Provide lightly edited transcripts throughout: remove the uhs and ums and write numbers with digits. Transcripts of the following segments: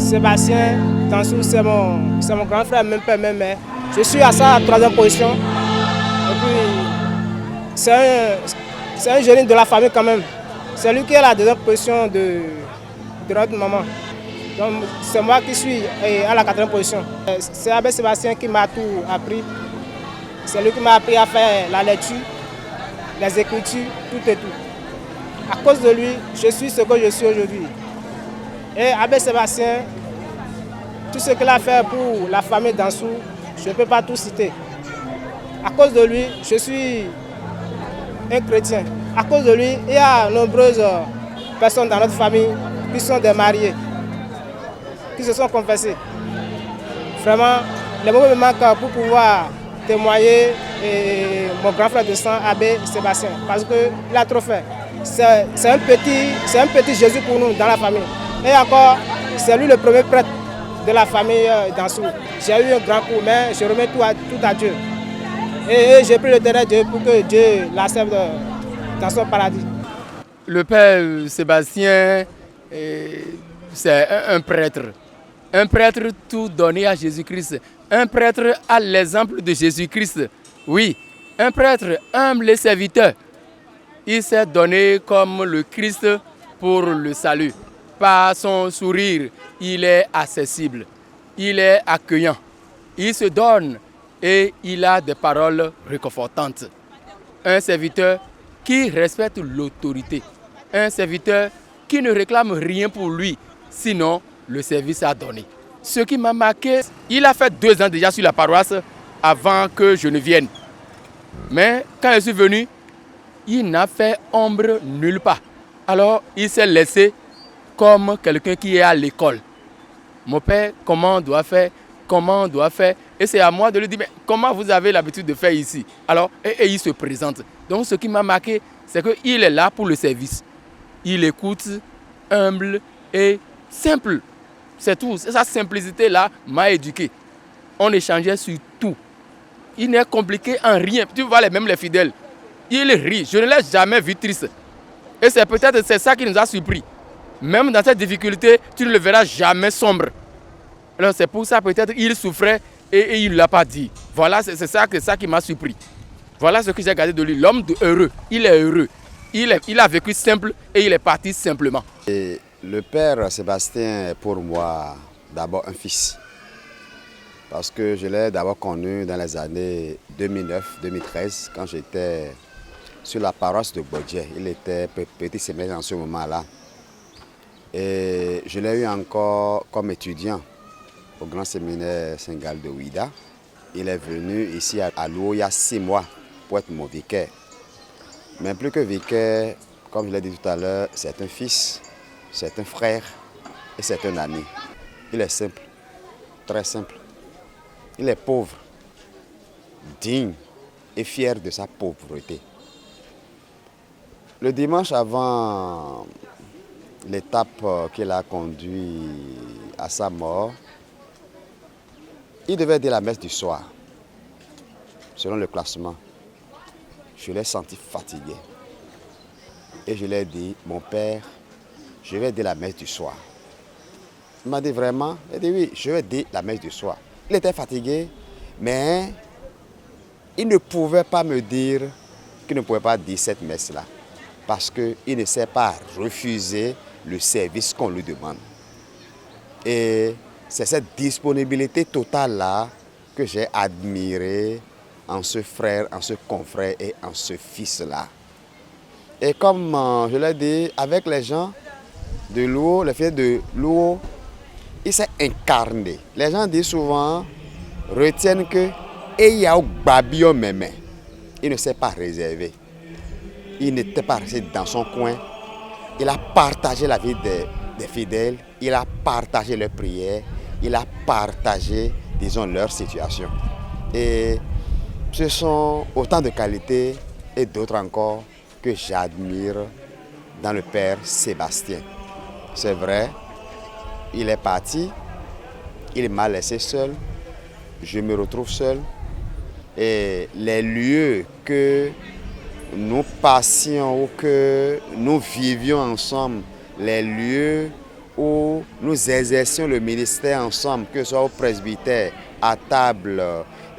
Sébastien Dansou, c'est mon grand frère, même père, même mère. Je suis à sa troisième position. Et puis, c'est un jeune de la famille quand même. C'est lui qui est à la deuxième position de notre maman. Donc, c'est moi qui suis à la quatrième position. C'est Abbé Sébastien qui m'a tout appris. C'est lui qui m'a appris à faire la lecture, les écritures, tout et tout. À cause de lui, je suis ce que je suis aujourd'hui. Et Abbé Sébastien, tout ce qu'il a fait pour la famille Dansou, je ne peux pas tout citer. À cause de lui, je suis un chrétien. À cause de lui, il y a nombreuses personnes dans notre famille qui sont des mariés, qui se sont confessés. Vraiment, les mots me manquent pour pouvoir témoigner mon grand frère de sang, Abbé Sébastien, parce qu'il a trop fait. C'est un petit Jésus pour nous dans la famille. Et encore, c'est lui le premier prêtre de la famille Dansou. J'ai eu un grand coup, mais je remets tout à Dieu. Et j'ai pris le terrain de Dieu pour que Dieu l'accepte dans son paradis. Le père Sébastien, c'est un prêtre. Un prêtre tout donné à Jésus-Christ. Un prêtre à l'exemple de Jésus-Christ. Oui, un prêtre humble et serviteur. Il s'est donné comme le Christ pour le salut. Par son sourire, il est accessible. Il est accueillant. Il se donne et il a des paroles réconfortantes. Un serviteur qui respecte l'autorité. Un serviteur qui ne réclame rien pour lui, sinon le service à donner. Ce qui m'a marqué, il a fait 2 ans déjà sur la paroisse avant que je ne vienne. Mais quand je suis venu, il n'a fait ombre nulle part. Alors il s'est laissé comme quelqu'un qui est à l'école. Mon père, comment on doit faire? Comment on doit faire? Et c'est à moi de lui dire, mais comment vous avez l'habitude de faire ici? Alors, et il se présente. Donc ce qui m'a marqué, c'est qu'il est là pour le service. Il écoute, humble et simple. C'est tout. Sa simplicité-là m'a éduqué. On échangeait sur tout. Il n'est compliqué en rien. Tu vois, même les fidèles, il rit. Je ne l'ai jamais vu triste. Et c'est peut-être ça qui nous a surpris. Même dans cette difficulté, tu ne le verras jamais sombre. Alors c'est pour ça peut-être qu'il souffrait et il ne l'a pas dit. Voilà, c'est ça qui m'a surpris. Voilà ce que j'ai gardé de lui. L'homme heureux, il est heureux. Il a vécu simple et il est parti simplement. Et le père Sébastien est pour moi d'abord un fils. Parce que je l'ai d'abord connu dans les années 2009-2013 quand j'étais sur la paroisse de Bodje. Il était petit séminaire en ce moment-là. Et je l'ai eu encore comme étudiant au grand séminaire Saint-Gall de Ouida. Il est venu ici à Louo il y a 6 mois pour être mon vicaire. Mais plus que vicaire, comme je l'ai dit tout à l'heure, c'est un fils, c'est un frère et c'est un ami. Il est simple, très simple. Il est pauvre, digne et fier de sa pauvreté. Le dimanche avant l'étape qui l'a conduit à sa mort, il devait dire la messe du soir, selon le classement. Je l'ai senti fatigué. Et je lui ai dit, mon père, je vais dire la messe du soir. Il m'a dit vraiment? Il a dit oui, je vais dire la messe du soir. Il était fatigué, mais il ne pouvait pas me dire qu'il ne pouvait pas dire cette messe-là. Parce qu'il ne sait pas refuser le service qu'on lui demande. Et c'est cette disponibilité totale-là que j'ai admirée en ce frère, en ce confrère et en ce fils-là. Et comme je l'ai dit, avec les gens de Louo, les fils de Louo, il s'est incarné. Les gens disent souvent, retiennent que Eyao Babio Meme, il ne s'est pas réservé. Il n'était pas resté dans son coin. Il a partagé la vie des fidèles, il a partagé leurs prières, il a partagé, disons, leur situation. Et ce sont autant de qualités et d'autres encore que j'admire dans le père Sébastien. C'est vrai, il est parti, il m'a laissé seul, je me retrouve seul. Et les lieux que nous passions ou que nous vivions ensemble, les lieux où nous exercions le ministère ensemble, que ce soit au presbytère, à table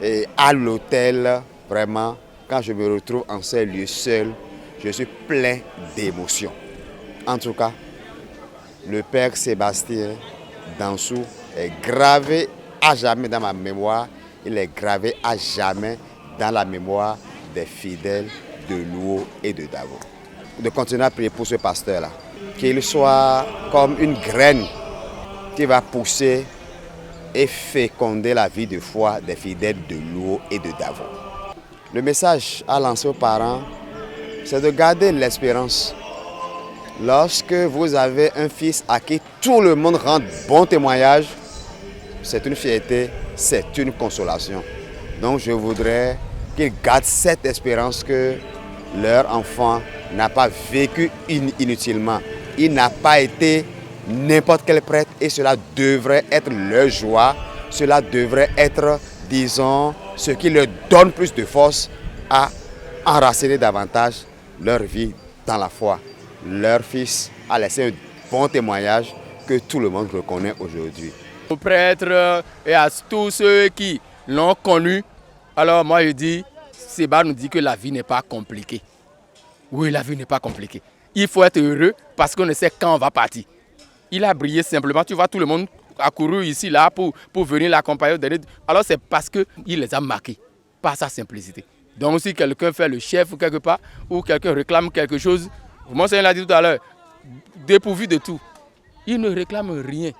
et à l'hôtel. Vraiment, quand je me retrouve en ces lieux seul, je suis plein d'émotions. En tout cas, le Père Sébastien Dansou est gravé à jamais dans ma mémoire. Il est gravé à jamais dans la mémoire des fidèles de Luo et de Davo. De continuer à prier pour ce pasteur-là. Qu'il soit comme une graine qui va pousser et féconder la vie de foi des fidèles de Luo et de Davo. Le message à lancer aux parents, c'est de garder l'espérance. Lorsque vous avez un fils à qui tout le monde rend bon témoignage, c'est une fierté, c'est une consolation. Donc je voudrais qu'ils gardent cette espérance que leur enfant n'a pas vécu inutilement. Il n'a pas été n'importe quel prêtre et cela devrait être leur joie. Cela devrait être, disons, ce qui leur donne plus de force à enraciner davantage leur vie dans la foi. Leur fils a laissé un bon témoignage que tout le monde reconnaît aujourd'hui. Aux prêtres et à tous ceux qui l'ont connu, alors moi je dis, Séba nous dit que la vie n'est pas compliquée. Oui, la vie n'est pas compliquée. Il faut être heureux parce qu'on ne sait quand on va partir. Il a brillé simplement, tu vois, tout le monde a couru ici, là, pour venir l'accompagner. Alors c'est parce qu'il les a marqués par sa simplicité. Donc si quelqu'un fait le chef quelque part, ou quelqu'un réclame quelque chose, Monseigneur l'a dit tout à l'heure, dépourvu de tout. Il ne réclame rien.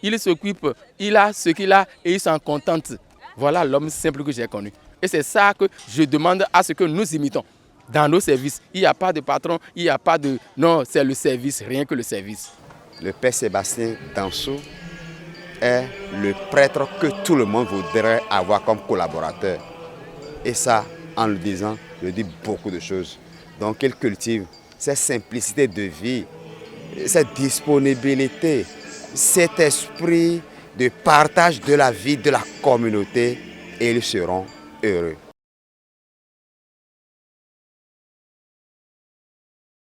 Il s'occupe, il a ce qu'il a et il s'en contente. Voilà l'homme simple que j'ai connu. Et c'est ça que je demande à ce que nous imitons dans nos services. Il n'y a pas de patron, il n'y a pas de... Non, c'est le service, rien que le service. Le Père Sébastien Dansou est le prêtre que tout le monde voudrait avoir comme collaborateur. Et ça, en le disant, je dis beaucoup de choses. Donc il cultive cette simplicité de vie, cette disponibilité, cet esprit de partage de la vie de la communauté et ils seront heureux.